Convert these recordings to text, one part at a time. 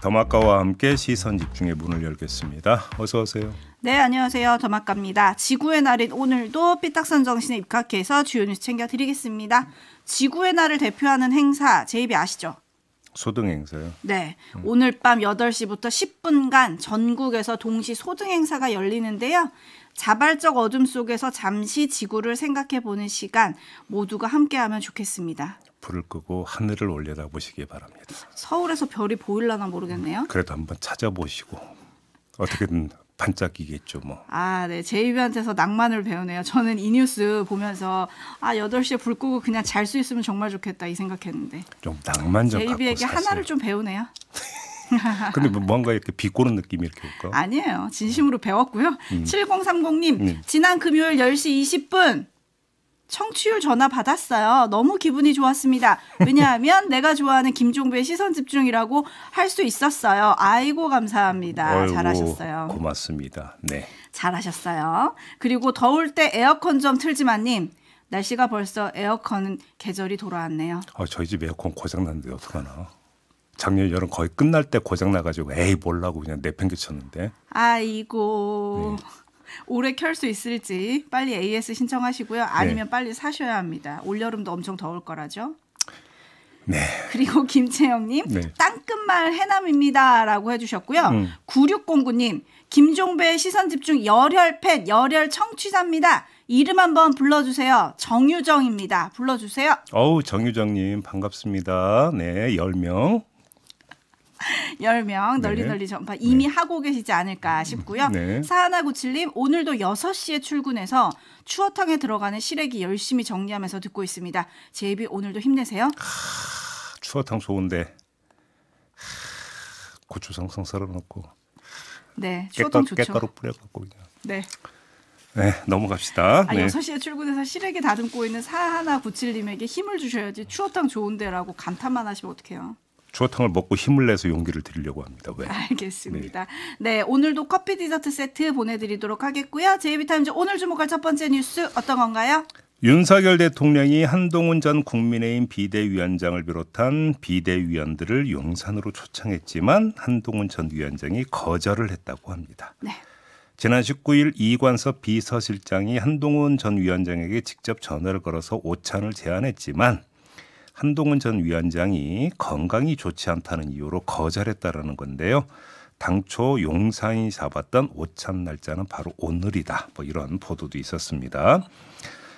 더마카와 함께 시선 집중의 문을 열겠습니다. 어서 오세요. 네, 안녕하세요. 더마카입니다. 지구의 날인 오늘도 삐딱선 정신에 입각해서 주요 뉴스 챙겨드리겠습니다. 지구의 날을 대표하는 행사, 제이비 아시죠? 소등 행사요? 네, 오늘 밤 8시부터 10분간 전국에서 동시 소등 행사가 열리는데요. 자발적 어둠 속에서 잠시 지구를 생각해보는 시간 모두가 함께하면 좋겠습니다. 불을 끄고 하늘을 올려다보시기 바랍니다. 서울에서 별이 보일려나 모르겠네요. 그래도 한번 찾아보시고 어떻게든 반짝이겠죠 뭐. 아, 네. 제이비한테서 낭만을 배우네요. 저는 이 뉴스 보면서 8시에 불 끄고 그냥 잘 수 있으면 정말 좋겠다 이 생각했는데. 좀 낭만 좀 갖고 제이비에게 사세요. 하나를 좀 배우네요. 근데 뭔가 이렇게 비꼬는 느낌이 이렇게 올까? 아니에요. 진심으로 배웠고요. 7030님, 지난 금요일 10시 20분 청취율 전화 받았어요. 너무 기분이 좋았습니다. 왜냐하면 내가 좋아하는 김종배의 시선집중이라고 할 수 있었어요. 아이고 감사합니다. 어이구, 잘하셨어요. 고맙습니다. 네. 잘하셨어요. 그리고 더울 때 에어컨 좀 틀지마님. 날씨가 벌써 에어컨 계절이 돌아왔네요. 저희 집 에어컨 고장났는데 어떡하나. 작년 여름 거의 끝날 때 고장나가지고 에이 몰라고 그냥 내팽개쳤는데. 아이고. 네. 올해 켤 수 있을지 빨리 AS 신청하시고요. 아니면 네. 빨리 사셔야 합니다. 올여름도 엄청 더울 거라죠. 네. 그리고 김채영님 네. 땅끝말 해남입니다 라고 해주셨고요. 9609님 김종배의 시선집중 열혈 팬 열혈 청취자입니다. 이름 한번 불러주세요. 정유정입니다. 불러주세요. 정유정님 반갑습니다. 네, 10명. 10명 널리 전파 이미 하고 계시지 않을까 싶고요. 네. 사하나구칠님 오늘도 6시에 출근해서 추어탕에 들어가는 시래기 열심히 정리하면서 듣고 있습니다. 제이비 오늘도 힘내세요. 추어탕 좋은데 고추 성성 썰어놓고 네, 추어탕 좋죠. 깨가루 뿌려갖고 그냥. 네. 네, 넘어갑시다. 네. 6시에 출근해서 시래기 다듬고 있는 사하나구칠님에게 힘을 주셔야지 추어탕 좋은데라고 감탄만 하시면 어떡해요. 추어탕을 먹고 힘을 내서 용기를 드리려고 합니다. 왜? 알겠습니다. 네, 오늘도 커피 디저트 세트 보내드리도록 하겠고요. 제이비타임즈 오늘 주목할 첫 번째 뉴스 어떤 건가요? 윤석열 대통령이 한동훈 전 국민의힘 비대위원장을 비롯한 비대위원들을 용산으로 초청했지만 한동훈 전 위원장이 거절을 했다고 합니다. 네. 지난 19일 이관섭 비서실장이 한동훈 전 위원장에게 직접 전화를 걸어서 오찬을 제안했지만 한동훈 전 위원장이 건강이 좋지 않다는 이유로 거절했다라는 건데요. 당초 용산이 잡았던 오찬 날짜는 바로 오늘이다. 이런 보도도 있었습니다.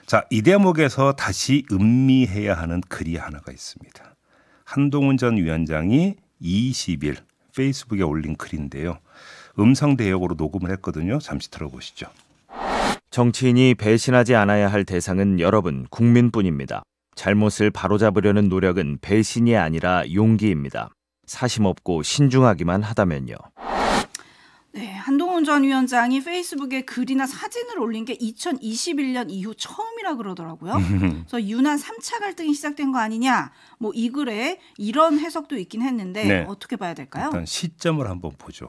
자, 이 대목에서 다시 음미해야 하는 글이 하나가 있습니다. 한동훈 전 위원장이 20일 페이스북에 올린 글인데요. 음성 대역으로 녹음을 했거든요. 잠시 들어보시죠. 정치인이 배신하지 않아야 할 대상은 여러분, 국민뿐입니다. 잘못을 바로잡으려는 노력은 배신이 아니라 용기입니다. 사심 없고 신중하기만 하다면요. 네, 한동훈 전 위원장이 페이스북에 글이나 사진을 올린 게 2021년 이후 처음이라 그러더라고요. 그래서 유난 3차 갈등이 시작된 거 아니냐. 이 글에 이런 해석도 있긴 했는데 네. 어떻게 봐야 될까요? 일단 시점을 한번 보죠.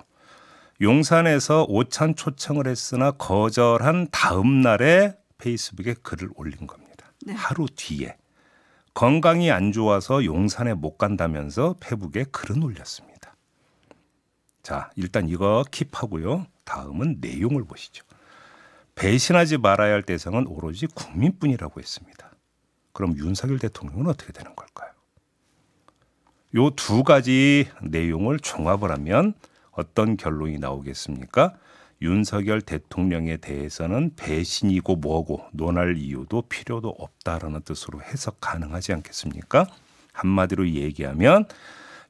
용산에서 오찬 초청을 했으나 거절한 다음 날에 페이스북에 글을 올린 겁니다. 네. 하루 뒤에. 건강이 안 좋아서 용산에 못 간다면서 페북에 글은 올렸습니다. 자, 일단 이거 킵하고요. 다음은 내용을 보시죠. 배신하지 말아야 할 대상은 오로지 국민뿐이라고 했습니다. 그럼 윤석열 대통령은 어떻게 되는 걸까요? 요 두 가지 내용을 종합을 하면 어떤 결론이 나오겠습니까? 윤석열 대통령에 대해서는 배신이고 뭐고 논할 이유도 필요도 없다라는 뜻으로 해석 가능하지 않겠습니까? 한마디로 얘기하면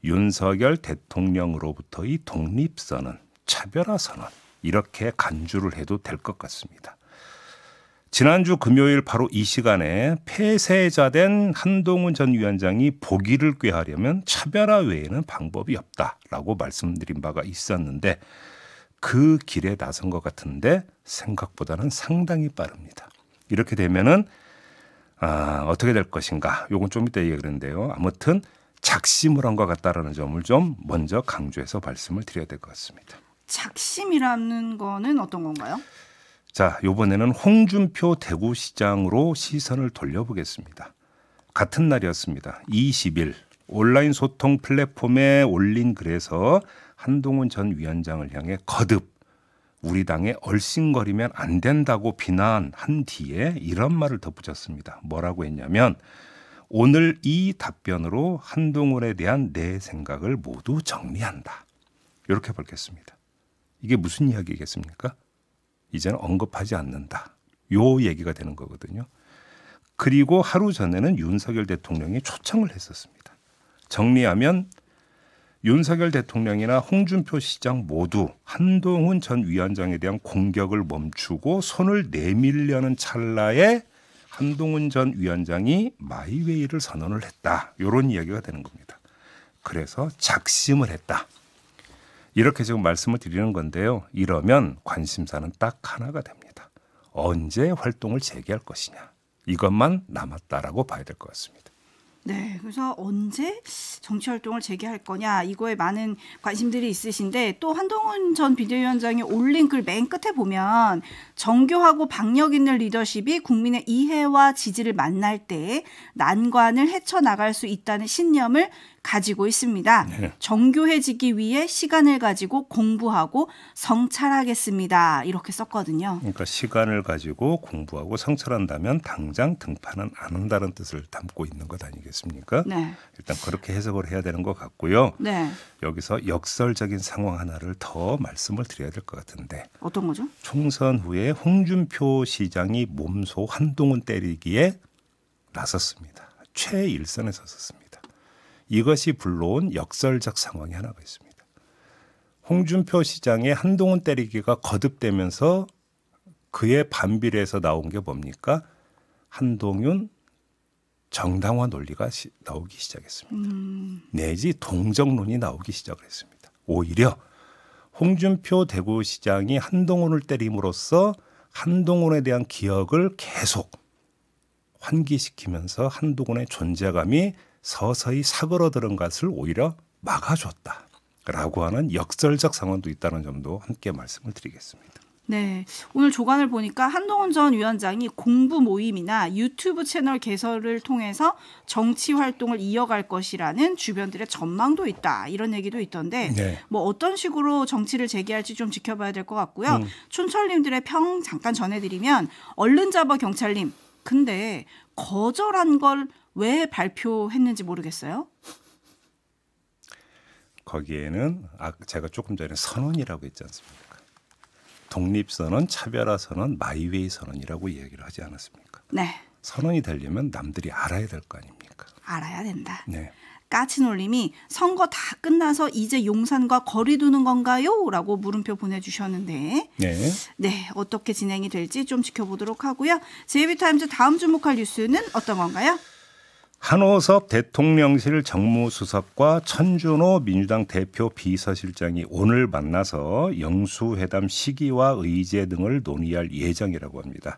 윤석열 대통령으로부터의 독립선언, 차별화선언 이렇게 간주를 해도 될 것 같습니다. 지난주 금요일 바로 이 시간에 폐쇄자된 한동훈 전 위원장이 보기를 꾀하려면 차별화 외에는 방법이 없다라고 말씀드린 바가 있었는데 그 길에 나선 것 같은데 생각보다는 상당히 빠릅니다. 이렇게 되면은 어떻게 될 것인가? 요건 좀 이따 얘기하는데요. 아무튼 작심을 한 것 같다라는 점을 좀 먼저 강조해서 말씀을 드려야 될 것 같습니다. 작심이라는 거는 어떤 건가요? 자, 이번에는 홍준표 대구시장으로 시선을 돌려보겠습니다. 같은 날이었습니다. 20일 온라인 소통 플랫폼에 올린 글에서 한동훈 전 위원장을 향해 거듭 우리 당에 얼씬거리면 안 된다고 비난한 뒤에 이런 말을 덧붙였습니다. 뭐라고 했냐면 오늘 이 답변으로 한동훈에 대한 내 생각을 모두 정리한다. 이렇게 밝혔습니다. 이게 무슨 이야기겠습니까? 이제는 언급하지 않는다. 요 얘기가 되는 거거든요. 그리고 하루 전에는 윤석열 대통령이 초청을 했었습니다. 정리하면 윤석열 대통령이나 홍준표 시장 모두 한동훈 전 위원장에 대한 공격을 멈추고 손을 내밀려는 찰나에 한동훈 전 위원장이 마이웨이를 선언을 했다. 이런 이야기가 되는 겁니다. 그래서 작심을 했다. 이렇게 지금 말씀을 드리는 건데요. 이러면 관심사는 딱 하나가 됩니다. 언제 활동을 재개할 것이냐. 이것만 남았다라고 봐야 될 것 같습니다. 네, 그래서 언제 정치 활동을 재개할 거냐 이거에 많은 관심들이 있으신데 또 한동훈 전 비대위원장이 올린 글 맨 끝에 보면 정교하고 박력 있는 리더십이 국민의 이해와 지지를 만날 때 난관을 헤쳐나갈 수 있다는 신념을 가지고 있습니다. 네. 정교해지기 위해 시간을 가지고 공부하고 성찰하겠습니다. 이렇게 썼거든요. 그러니까 시간을 가지고 공부하고 성찰한다면 당장 등판은 안 한다는 뜻을 담고 있는 것 아니겠습니까? 네. 일단 그렇게 해석을 해야 되는 것 같고요. 네. 여기서 역설적인 상황 하나를 더 말씀을 드려야 될 것 같은데 어떤 거죠? 총선 후에 홍준표 시장이 몸소 한동훈 때리기에 나섰습니다. 최일선에 섰습니다. 이것이 불러온 역설적 상황이 하나가 있습니다. 홍준표 시장의 한동훈 때리기가 거듭되면서 그의 반비례에서 나온 게 뭡니까? 한동훈 정당화 논리가 나오기 시작했습니다. 내지 동정론이 나오기 시작을 했습니다. 오히려 홍준표 대구시장이 한동훈을 때림으로써 한동훈에 대한 기억을 계속 환기시키면서 한동훈의 존재감이 서서히 사그러드는 것을 오히려 막아줬다라고 하는 역설적 상황도 있다는 점도 함께 말씀을 드리겠습니다. 네, 오늘 조간을 보니까 한동훈 전 위원장이 공부 모임이나 유튜브 채널 개설을 통해서 정치 활동을 이어갈 것이라는 주변들의 전망도 있다. 이런 얘기도 있던데 네. 뭐 어떤 식으로 정치를 재개할지 좀 지켜봐야 될 것 같고요. 촌철님들의 평 잠깐 전해드리면 얼른 잡아 경찰님. 근데 거절한 걸 왜 발표했는지 모르겠어요. 거기에는 제가 조금 전에 선언이라고 했지 않습니까? 독립선언, 차별화선언, 마이웨이 선언이라고 얘기를 하지 않았습니까? 네. 선언이 되려면 남들이 알아야 될 거 아닙니까? 알아야 된다. 네. 까치놀님이 선거 다 끝나서 이제 용산과 거리 두는 건가요? 라고 물음표 보내주셨는데 네. 네, 어떻게 진행이 될지 좀 지켜보도록 하고요. 제이비타임즈 다음 주목할 뉴스는 어떤 건가요? 한호섭 대통령실 정무수석과 천준호 민주당 대표 비서실장이 오늘 만나서 영수회담 시기와 의제 등을 논의할 예정이라고 합니다.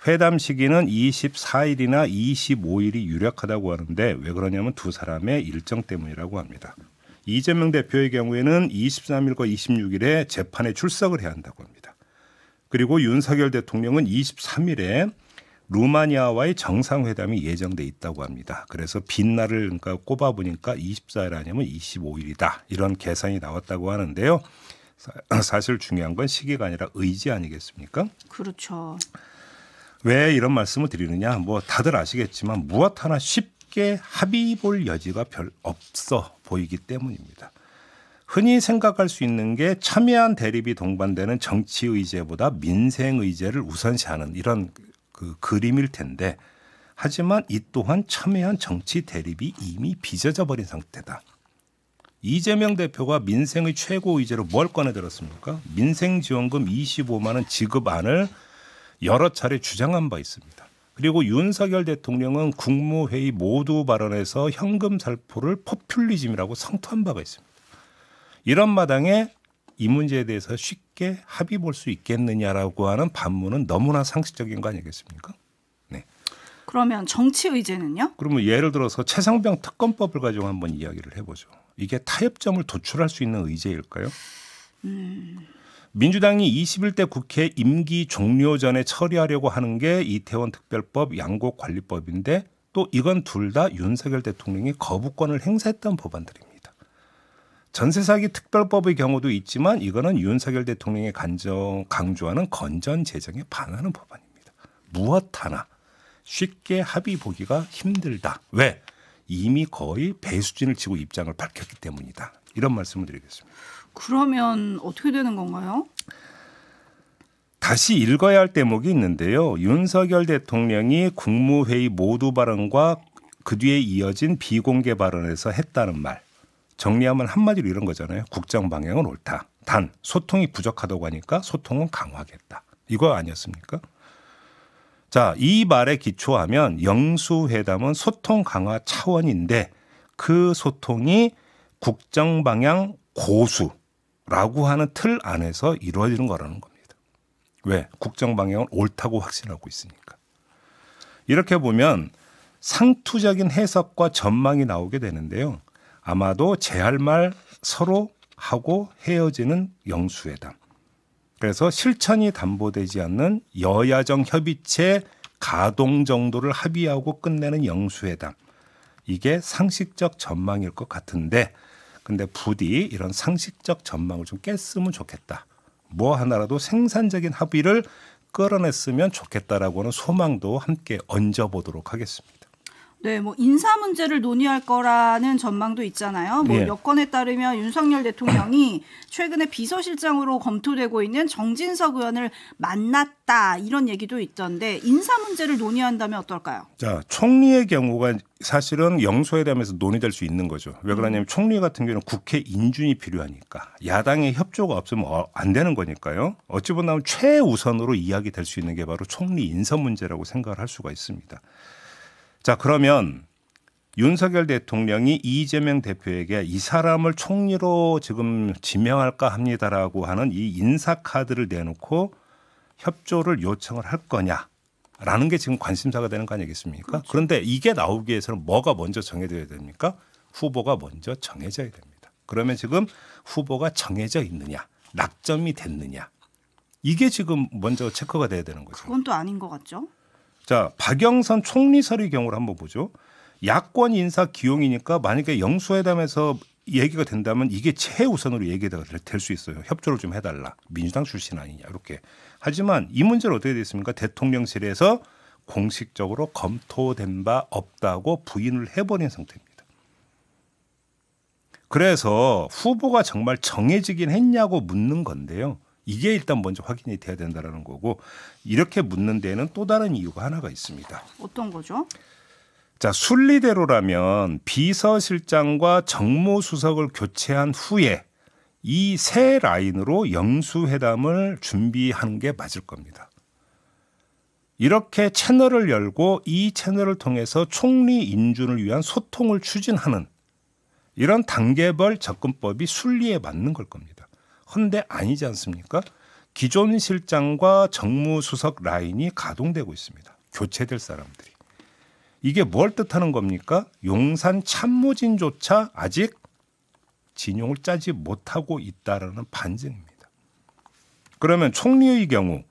회담 시기는 24일이나 25일이 유력하다고 하는데 왜 그러냐면 두 사람의 일정 때문이라고 합니다. 이재명 대표의 경우에는 23일과 26일에 재판에 출석을 해야 한다고 합니다. 그리고 윤석열 대통령은 23일에 루마니아와의 정상회담이 예정돼 있다고 합니다. 그래서 빈날을 그러니까 꼽아보니까 24일 아니면 25일이다. 이런 계산이 나왔다고 하는데요. 사실 중요한 건 시기가 아니라 의지 아니겠습니까? 그렇죠. 왜 이런 말씀을 드리느냐. 뭐 다들 아시겠지만 무엇 하나 쉽게 합의 볼 여지가 별 없어 보이기 때문입니다. 흔히 생각할 수 있는 게 첨예한 대립이 동반되는 정치 의제보다 민생 의제를 우선시하는 이런 그 그림일 텐데 하지만 이 또한 첨예한 정치 대립이 이미 빚어져 버린 상태다. 이재명 대표가 민생의 최고 의제로 뭘 꺼내들었습니까? 민생지원금 25만 원 지급안을 여러 차례 주장한 바 있습니다. 그리고 윤석열 대통령은 국무회의 모두 발언에서 현금 살포를 포퓰리즘이라고 성토한 바가 있습니다. 이런 마당에 이 문제에 대해서 쉽게 합의 볼 수 있겠느냐라고 하는 반문은 너무나 상식적인 거 아니겠습니까? 네. 그러면 정치 의제는요? 그러면 예를 들어서 최상병 특검법을 가지고 한번 이야기를 해보죠. 이게 타협점을 도출할 수 있는 의제일까요? 민주당이 21대 국회 임기 종료 전에 처리하려고 하는 게 이태원 특별법 양곡관리법인데 또 이건 둘 다 윤석열 대통령이 거부권을 행사했던 법안들입니다. 전세 사기 특별법의 경우도 있지만 이거는 윤석열 대통령이 강조하는 건전 재정에 반하는 법안입니다. 무엇 하나 쉽게 합의 보기가 힘들다. 왜? 이미 거의 배수진을 치고 입장을 밝혔기 때문이다. 이런 말씀을 드리겠습니다. 그러면 어떻게 되는 건가요? 다시 읽어야 할 대목이 있는데요. 윤석열 대통령이 국무회의 모두 발언과 그 뒤에 이어진 비공개 발언에서 했다는 말. 정리하면 한마디로 이런 거잖아요. 국정 방향은 옳다. 단 소통이 부족하다고 하니까 소통은 강화하겠다. 이거 아니었습니까? 자, 이 말에 기초하면 영수회담은 소통 강화 차원인데 그 소통이 국정 방향 고수라고 하는 틀 안에서 이루어지는 거라는 겁니다. 왜? 국정 방향은 옳다고 확신하고 있으니까. 이렇게 보면 상투적인 해석과 전망이 나오게 되는데요. 아마도 제 할 말 서로 하고 헤어지는 영수회담. 그래서 실천이 담보되지 않는 여야정 협의체 가동 정도를 합의하고 끝내는 영수회담. 이게 상식적 전망일 것 같은데 근데 부디 이런 상식적 전망을 좀 깼으면 좋겠다. 뭐 하나라도 생산적인 합의를 끌어냈으면 좋겠다라고 하는 소망도 함께 얹어보도록 하겠습니다. 네, 뭐 인사 문제를 논의할 거라는 전망도 있잖아요. 뭐 예. 여건에 따르면 윤석열 대통령이 최근에 비서실장으로 검토되고 있는 정진석 의원을 만났다 이런 얘기도 있던데 인사 문제를 논의한다면 어떨까요? 자, 총리의 경우가 사실은 영수회담에서 논의될 수 있는 거죠. 왜 그러냐면 총리 같은 경우는 국회 인준이 필요하니까 야당의 협조가 없으면 안 되는 거니까요. 어찌 보면 최우선으로 이야기될 수 있는 게 바로 총리 인선 문제라고 생각을 할 수가 있습니다. 자, 그러면 윤석열 대통령이 이재명 대표에게 이 사람을 총리로 지금 지명할까 합니다라고 하는 이 인사 카드를 내놓고 협조를 요청을 할 거냐라는 게 지금 관심사가 되는 거 아니겠습니까? 그렇죠. 그런데 이게 나오기 위해서는 뭐가 먼저 정해져야 됩니까? 후보가 먼저 정해져야 됩니다. 그러면 지금 후보가 정해져 있느냐, 낙점이 됐느냐 이게 지금 먼저 체크가 돼야 되는 거죠. 그건 또 아닌 것 같죠? 자, 박영선 총리설의 경우를 한번 보죠. 야권 인사 기용이니까 만약에 영수회담에서 얘기가 된다면 이게 최우선으로 얘기가 될 수 있어요. 협조를 좀 해달라. 민주당 출신 아니냐 이렇게. 하지만 이 문제는 어떻게 됐습니까? 대통령실에서 공식적으로 검토된 바 없다고 부인을 해버린 상태입니다. 그래서 후보가 정말 정해지긴 했냐고 묻는 건데요. 이게 일단 먼저 확인이 돼야 된다는 거고 이렇게 묻는 데에는 또 다른 이유가 하나가 있습니다. 어떤 거죠? 자, 순리대로라면 비서실장과 정무수석을 교체한 후에 이 새 라인으로 영수회담을 준비하는 게 맞을 겁니다. 이렇게 채널을 열고 이 채널을 통해서 총리 인준을 위한 소통을 추진하는 이런 단계별 접근법이 순리에 맞는 걸 겁니다. 헌데 아니지 않습니까? 기존 실장과 정무수석 라인이 가동되고 있습니다. 교체될 사람들이. 이게 뭘 뜻하는 겁니까? 용산 참모진조차 아직 진용을 짜지 못하고 있다라는 반증입니다. 그러면 총리의 경우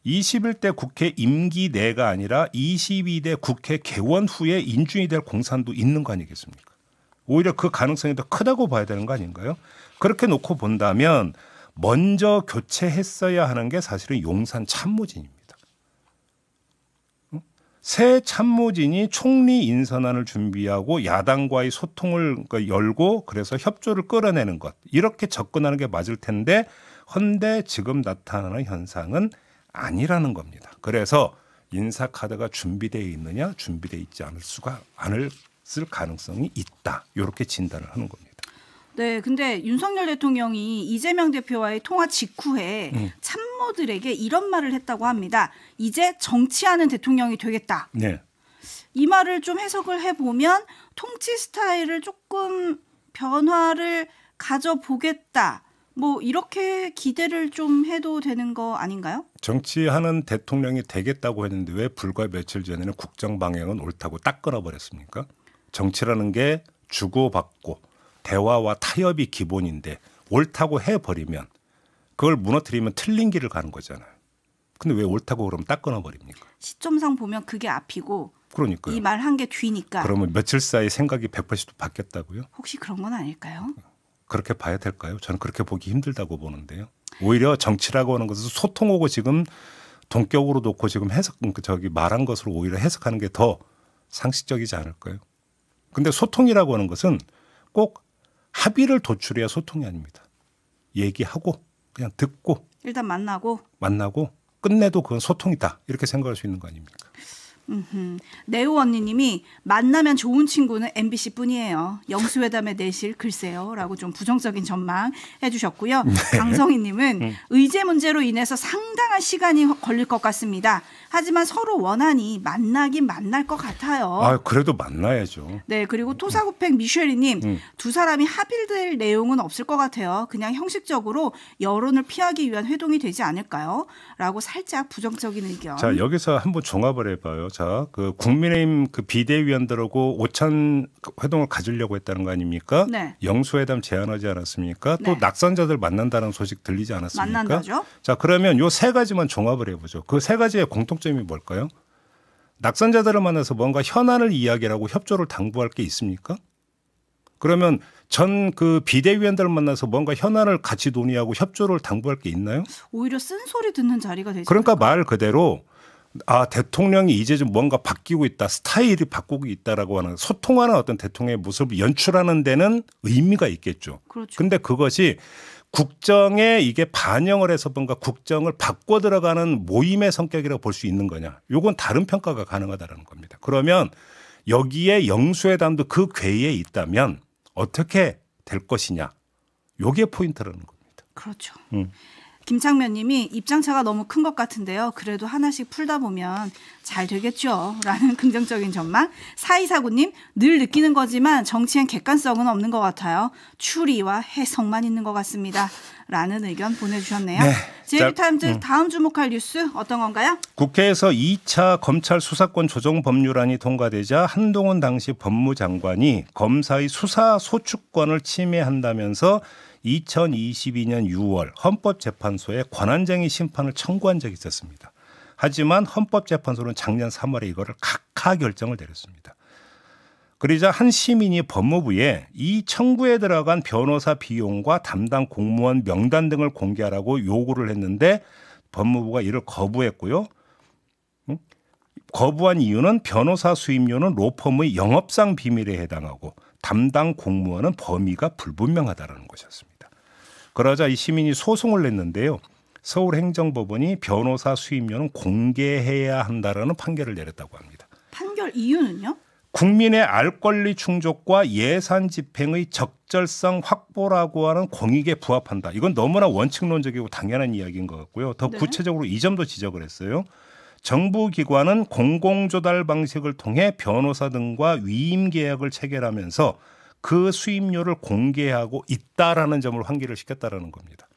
21대 국회 임기 내가 아니라 22대 국회 개원 후에 인준이 될 공산도 있는 거 아니겠습니까? 오히려 그 가능성이 더 크다고 봐야 되는 거 아닌가요? 그렇게 놓고 본다면 먼저 교체했어야 하는 게 사실은 용산 참모진입니다. 새 참모진이 총리 인선안을 준비하고 야당과의 소통을 열고 그래서 협조를 끌어내는 것 이렇게 접근하는 게 맞을 텐데 헌데 지금 나타나는 현상은 아니라는 겁니다. 그래서 인사카드가 준비되어 있느냐 준비되어 있지 않을 가능성이 있다. 이렇게 진단을 하는 겁니다. 네, 근데 윤석열 대통령이 이재명 대표와의 통화 직후에 참모들에게 이런 말을 했다고 합니다. 이제 정치하는 대통령이 되겠다. 네. 이 말을 좀 해석을 해보면 통치 스타일을 조금 변화를 가져보겠다. 뭐 이렇게 기대를 좀 해도 되는 거 아닌가요? 정치하는 대통령이 되겠다고 했는데 왜 불과 며칠 전에는 국정 방향은 옳다고 딱 끊어버렸습니까? 정치라는 게 주고받고 대화와 타협이 기본인데 옳다고 해버리면 그걸 무너뜨리면 틀린 길을 가는 거잖아요. 근데 왜 옳다고 그러면 딱 끊어버립니까? 시점상 보면 그게 앞이고 그러니까요. 이 말 한 게 뒤니까. 그러면 며칠 사이 생각이 180도 바뀌었다고요? 혹시 그런 건 아닐까요? 그렇게 봐야 될까요? 저는 그렇게 보기 힘들다고 보는데요. 오히려 정치라고 하는 것은 소통하고 지금 동격으로 놓고 지금 말한 것으로 오히려 해석하는 게 더 상식적이지 않을까요? 근데 소통이라고 하는 것은 꼭 합의를 도출해야 소통이 아닙니다. 얘기하고 그냥 듣고 일단 만나고 끝내도 그건 소통이다. 이렇게 생각할 수 있는 거 아닙니까? 네오 언니님이 만나면 좋은 친구는 MBC 뿐이에요. 영수회담에 내실 글쎄요 라고 좀 부정적인 전망 해주셨고요. 강성희님은 의제 문제로 인해서 상당한 시간이 걸릴 것 같습니다. 하지만 서로 원하니 만나긴 만날 것 같아요. 아, 그래도 만나야죠. 네, 그리고 토사구팽 미쉐리님 두 사람이 합의될 내용은 없을 것 같아요. 그냥 형식적으로 여론을 피하기 위한 회동이 되지 않을까요? 라고 살짝 부정적인 의견. 자, 여기서 한번 종합을 해봐요. 자, 그 국민의힘 그 비대위원들하고 오찬 회동을 가지려고 했다는 거 아닙니까? 네. 영수회담 제안하지 않았습니까? 또 네. 낙선자들 만난다는 소식 들리지 않았습니까? 만난다죠. 자, 그러면 요 세 가지만 종합을 해보죠. 그 세 가지의 공통점이 뭘까요? 낙선자들을 만나서 뭔가 현안을 이야기하고 협조를 당부할 게 있습니까? 그러면 전 그 비대위원들을 만나서 뭔가 현안을 같이 논의하고 협조를 당부할 게 있나요? 오히려 쓴소리 듣는 자리가 되지 그러니까 않을까? 말 그대로 대통령이 이제 좀 뭔가 바뀌고 있다, 스타일이 바꾸고 있다라고 하는 소통하는 어떤 대통령의 모습을 연출하는 데는 의미가 있겠죠. 그렇죠. 근데 그것이 국정에 이게 반영을 해서 뭔가 국정을 바꿔 들어가는 모임의 성격이라고 볼 수 있는 거냐? 요건 다른 평가가 가능하다는 겁니다. 그러면 여기에 영수회담도 그 궤에 있다면 어떻게 될 것이냐? 요게 포인트라는 겁니다. 그렇죠. 김창면 님이 입장차가 너무 큰 것 같은데요. 그래도 하나씩 풀다 보면 잘 되겠죠. 라는 긍정적인 전망. 4249님 늘 느끼는 거지만 정치엔 객관성은 없는 것 같아요. 추리와 해석만 있는 것 같습니다. 라는 의견 보내주셨네요. 네. 제일타임즈 다음 주목할 뉴스 어떤 건가요? 국회에서 2차 검찰 수사권 조정 법률안이 통과되자 한동훈 당시 법무장관이 검사의 수사 소추권을 침해한다면서 2022년 6월 헌법재판소에 권한쟁의 심판을 청구한 적이 있었습니다. 하지만 헌법재판소는 작년 3월에 이거를 각하 결정을 내렸습니다. 그러자 한 시민이 법무부에 이 청구에 들어간 변호사 비용과 담당 공무원 명단 등을 공개하라고 요구를 했는데 법무부가 이를 거부했고요. 거부한 이유는 변호사 수임료는 로펌의 영업상 비밀에 해당하고 담당 공무원은 범위가 불분명하다는 것이었습니다. 그러자 이 시민이 소송을 냈는데요. 서울행정법원이 변호사 수임료는 공개해야 한다라는 판결을 내렸다고 합니다. 판결 이유는요? 국민의 알 권리 충족과 예산 집행의 적절성 확보라고 하는 공익에 부합한다. 이건 너무나 원칙론적이고 당연한 이야기인 것 같고요. 더 네. 구체적으로 이 점도 지적을 했어요. 정부기관은 공공조달 방식을 통해 변호사 등과 위임 계약을 체결하면서 그 수임료를 공개하고 있다라는 점을 환기를 시켰다라는 겁니다.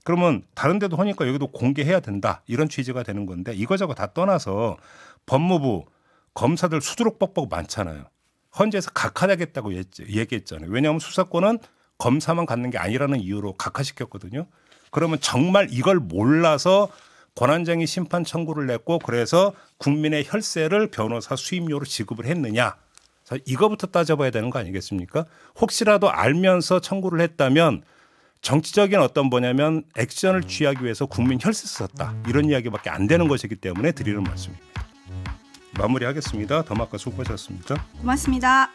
그러면 다른 데도 하니까 여기도 공개해야 된다. 이런 취지가 되는 건데 이거저거 다 떠나서 법무부 검사들 수두룩 뻑뻑 많잖아요. 헌재에서 각하하겠다고 얘기했잖아요. 왜냐하면 수사권은 검사만 갖는 게 아니라는 이유로 각하시켰거든요. 그러면 정말 이걸 몰라서 권한쟁의 심판 청구를 냈고 그래서 국민의 혈세를 변호사 수임료로 지급을 했느냐. 이거부터 따져봐야 되는 거 아니겠습니까? 혹시라도 알면서 청구를 했다면 정치적인 어떤 뭐냐면 액션을 취하기 위해서 국민 혈세 썼다. 이런 이야기밖에 안 되는 것이기 때문에 드리는 말씀입니다. 마무리하겠습니다. 더마카 수고하셨습니다. 고맙습니다.